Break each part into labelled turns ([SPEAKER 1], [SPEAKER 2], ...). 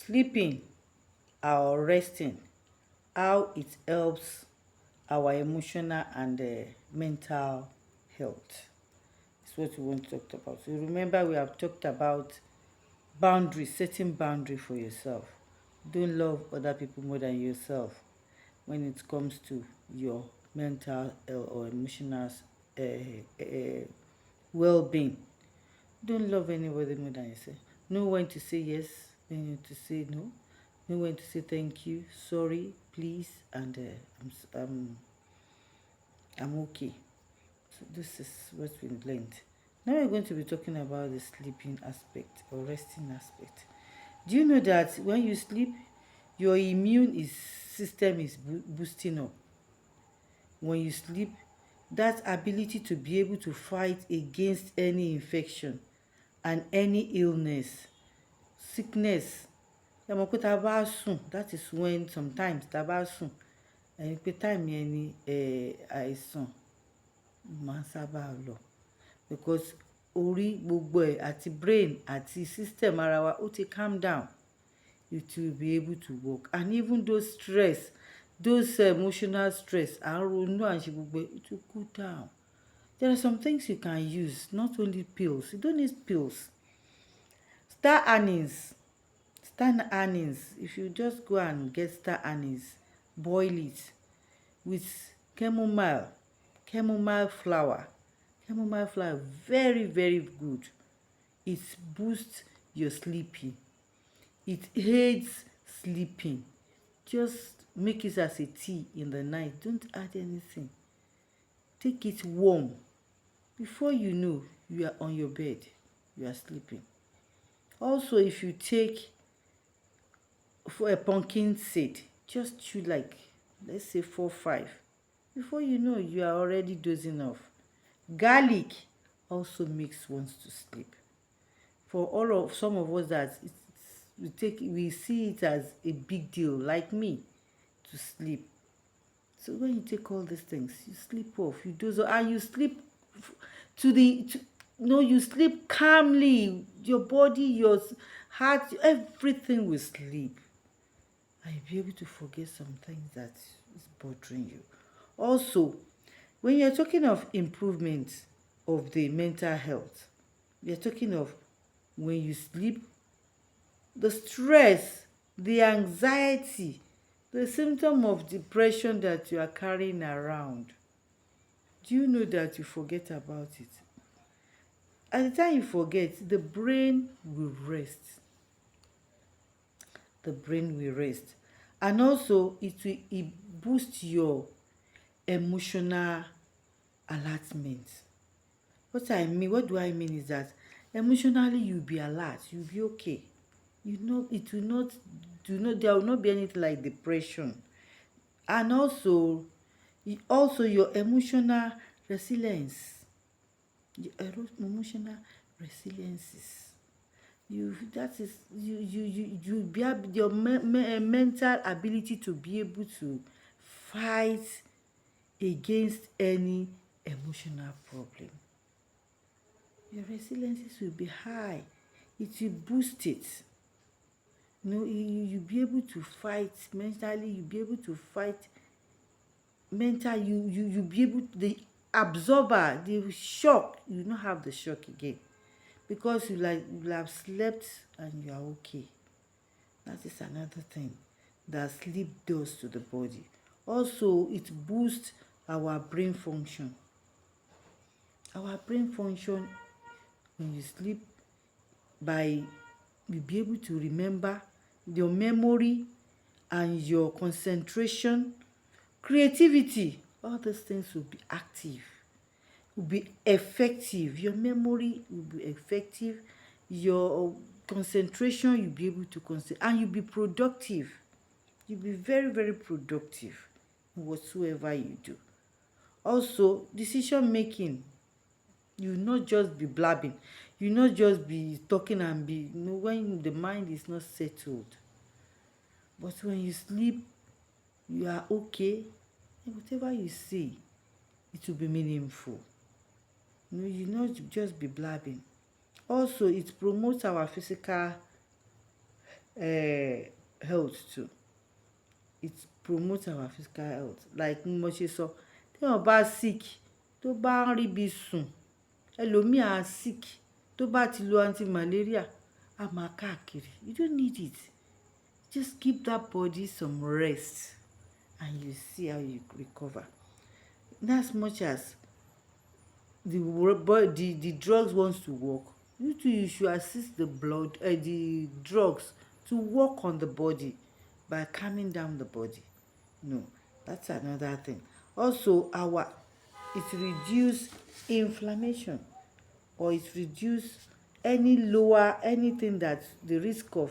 [SPEAKER 1] Sleeping or resting, how it helps our emotional and mental health. It's what we want to talk about. So remember, we have talked about boundaries, setting boundary for yourself. Don't love other people more than yourself when it comes to your mental or emotional well-being. Don't love anybody more than yourself. Know when to say yes, when to say no. Know when to say thank you, sorry, please, and I'm okay. So this is what we learned. Now we're going to be talking about the sleeping aspect or resting aspect. Do you know that when you sleep, your system is boosting up? When you sleep, that ability to be able to fight against any infection and any illness, sickness. Ẹ mọ̀ pé tá a bá sùn, that is when sometimes tá a bá sùn, ẹni pé time yẹn ni àìsàn máa ń sábà lọ, because orí gbogbo ẹ̀ àti brain àti system ara wa ó ti calm down, it will be able to work. And even those stress, those emotional stress, à ń ronú à ń ṣe gbogbo ẹ̀, it will cool down. There are some things you can use, not only pills. You don't need pills. Star anise. Star anise. If you just go and get star anise, boil it with chamomile flower. Chamomile flower, very, very good. It boosts your sleeping. It aids sleeping. Just make it as a tea in the night. Don't add anything. Take it warm. Before you know, you are on your bed. You are sleeping. Also, if you take for a pumpkin seed, just chew like, let's say 4, 5. Before you know, you are already dozing off. Garlic also makes one to sleep. For some of us that we see it as a big deal, like me, to sleep. So when you take all these things, you sleep off, you doze off, and you sleep you sleep calmly. Your body, your heart, everything will sleep. And you'll be able to forget some things that is bothering you. Also, when you're talking of improvement of the mental health, we are talking of when you sleep, the stress, the anxiety, the symptom of depression that you are carrying around. Do you know that you forget about it? At the time you forget, the brain will rest. The brain will rest. And also, it will boost your emotional alertment. What do I mean is that emotionally you'll be alert, you'll be okay. There will not be anything like depression. And also your emotional resilience. Your emotional resiliences. You be your mental ability to be able to fight against any emotional problem. Your resiliences will be high. It will boost it. You'll be able to fight mentally. You'll be able to fight mental. You'll be able to, the absorber, the shock. You not have the shock again, because you have slept and you are okay. That is another thing that sleep does to the body. Also, it boosts our brain function. Our brain function, when you sleep, you'll be able to remember, your memory and your concentration, creativity, all those things will be active, will be effective. Your memory will be effective. Your concentration, you'll be able to concentrate, and you'll be productive. You'll be very, very productive in whatsoever you do. Also, decision making, you not just be blabbing. You not just be talking and be, when the mind is not settled. But when you sleep, you are okay, and whatever you say, it will be meaningful. You not just be blabbing. Also, it promotes our physical health too. It promotes our physical health. Like mo ṣe sọ, téèyàn bá sick, tó bá ń ríbi sùn, ẹlòmíì á sick, tó bá ti lo anti-malaria, á máa káàkiri. You don't need it. Just give that body some rest and you see how you recover. In as much as the drugs wants to work, you too, you should assist the drugs to work on the body by calming down the body. No, that's another thing. Also, it reduce inflammation, or it reduce anything that the risk of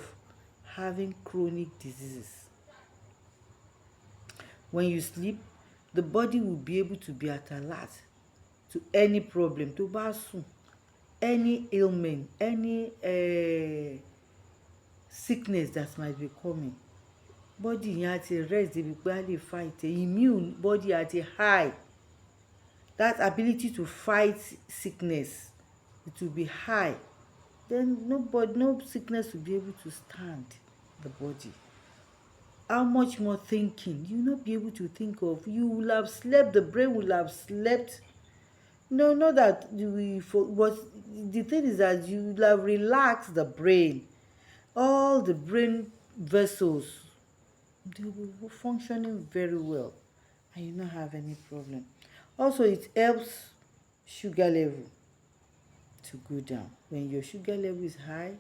[SPEAKER 1] having chronic diseases. When you sleep, the body will be able to be at alert to any problem. Tó bá sùn, any ailment, any sickness that might be coming, body yẹn á ti rest débi pé á lè fight. Immune body á ti high. That ability to fight sickness, it will be high. Then no sickness will be able to stand the body. How much more thinking? You will not be able to think of. You will have slept, the brain will have slept. No, not that but the thing is that you will have relaxed the brain. All the brain vessels, they will be functioning very well and you not have any problem. Also, it helps sugar level to go down. When your sugar level is high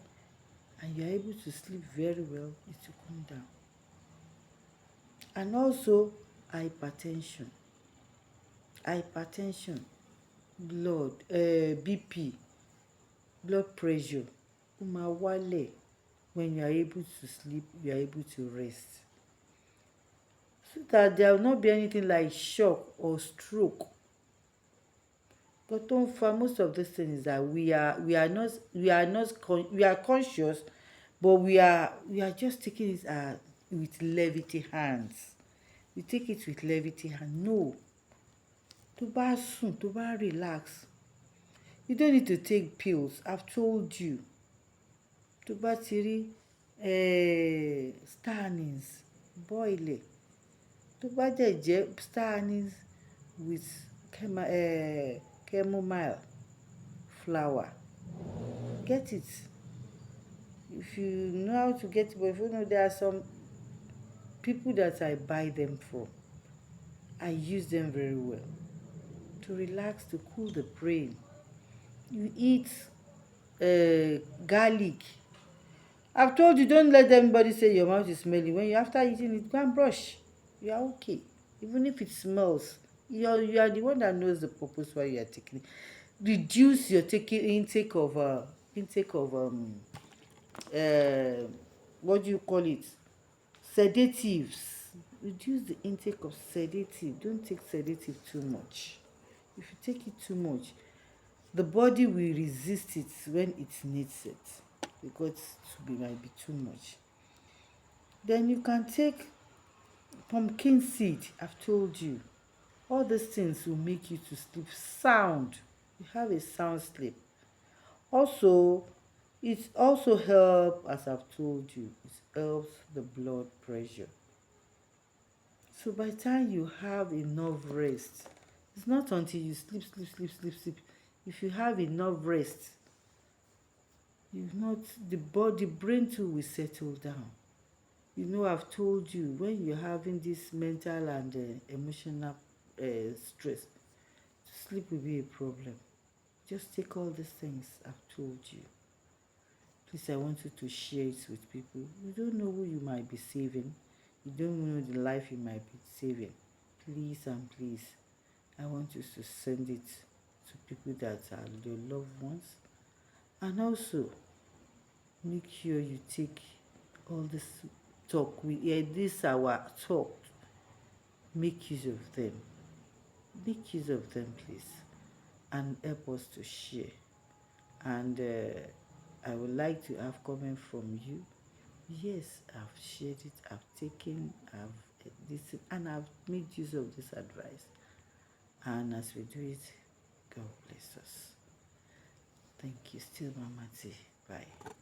[SPEAKER 1] and you're able to sleep very well, it will come down. And also hypertension, BP, blood pressure, ó máa wálẹ̀. When you are able to sleep, you are able to rest, so that there will not be anything like shock or stroke. But don't for most of these things that we are conscious, but we are just taking it with levity hands. We take it with levity hand. No. Tó bá sùn, tó bá relax, you don't need to take pills. I've told you. Tó bá ti rí star anise, boil it. Tó bá dẹ̀ jẹ́ star anise with chamomile flower, get it. If you know how to get it, but if you know, there are some people that I buy them from, I use them very well to relax, to cool the brain. You eat garlic. I've told you, don't let anybody say your mouth is smelly. When you after eating it, go and brush. You are okay. Even if it smells, you are the one that knows the purpose why you are taking it. Reduce your intake of what do you call it? Sedatives. Reduce the intake of sedative. Don't take sedative too much. If you take it too much, the body will resist it when it needs it, because it might be too much. Then you can take pumpkin seed. I've told you, all these things will make you to sleep sound. You have a sound sleep. Also, it also helps, as I've told you, it helps the blood pressure. So by the time you have enough rest, it's not until you sleep. If you have enough rest, the brain too will settle down. You know, I've told you, when you're having this mental and emotional stress, sleep will be a problem. Just take all these things I've told you. Please, I want you to share it with people. You don't know who you might be saving. You don't know the life you might be saving. Please and please, I want you to send it to people that are your loved ones. And also, make sure you take all this talk. This our talk. Make use of them. Make use of them, please. And help us to share. And I would like to have comment from you. Yes, I've shared it, I've taken, I've listened, and I've made use of this advice. And as we do it, God bless us. Thank you. Still Mama T. Bye.